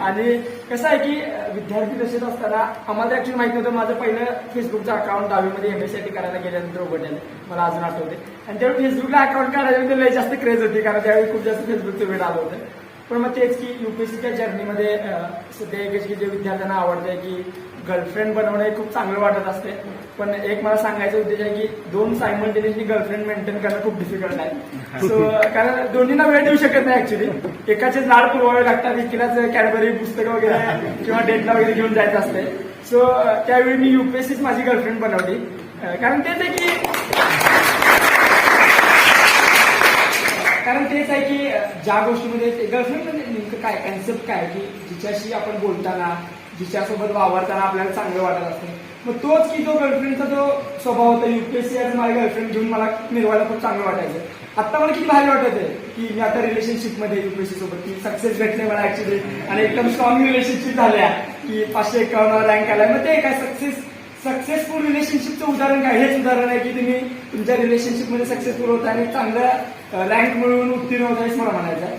आणि कसं आहे की विद्यार्थी दशेत असताना आम्हाला ऍक्च्युली माहिती नव्हतं. माझं पहिलं फेसबुकचं अकाउंट 10वीमध्ये MSCIT करायला गेल्यानंतर उघडलेलं मला अजून आठवते. आणि त्यावेळी फेसबुकला अकाउंट काढायला लय जास्त क्रेज होती, कारण त्यावेळी खूप जास्त फेसबुकचं वेळ आलं होतं. पण मग तेच की UPSCच्या जर्नीमध्ये सध्या एक की जे विद्यार्थ्यांना आवडतंय की गर्लफ्रेंड बनवणं हे खूप चांगलं वाटत असते. पण एक मला सांगायचं उद्देश आहे की 2 सायमल्टेनियसली गर्लफ्रेंड मेंटेन करणं खूप डिफिकल्ट आहे. सो कारण दोन्हींना वेळ देऊ शकत नाही ऍक्च्युली. एकाचे लाड पुरवावे लागतात, एकीलाच कॅडबरी पुस्तकं वगैरे किंवा डेटला वगैरे घेऊन जायचं असते. सो त्यावेळी मी UPSCच माझी गर्लफ्रेंड बनवली. कारण तेच आहे की ज्या गोष्टीमध्ये गर्लफ्रेंड म्हणजे नेमकं काय कन्सेप्ट काय की जिच्याशी आपण बोलताना जिच्यासोबत वावरताना आपल्याला चांगलं वाटत असते. मग तोच की तो गर्लफ्रेंडचा जो स्वभाव होता UPSC आज माझ्या गर्लफ्रेंड घेऊन मला निर्वायला खूप चांगलं वाटायचं. आता मला किती भारी वाटत आहे की मी आता रिलेशनशिपमध्ये UPSC सोबत की सक्सेस भेटले मला ऍक्च्युली. आणि एकदम स्ट्रॉंग रिलेशनशिप झाल्या की 551 रँक आलाय. मग ते काय सक्सेसफुल रिलेशनशिपचं उदाहरण काय? हेच उदाहरण आहे की तुम्ही तुमच्या रिलेशनशिपमध्ये सक्सेसफुल होता आणि चांगलं रँक मिळवून उत्तीर्ण होता हेच मला म्हणायचं आहे.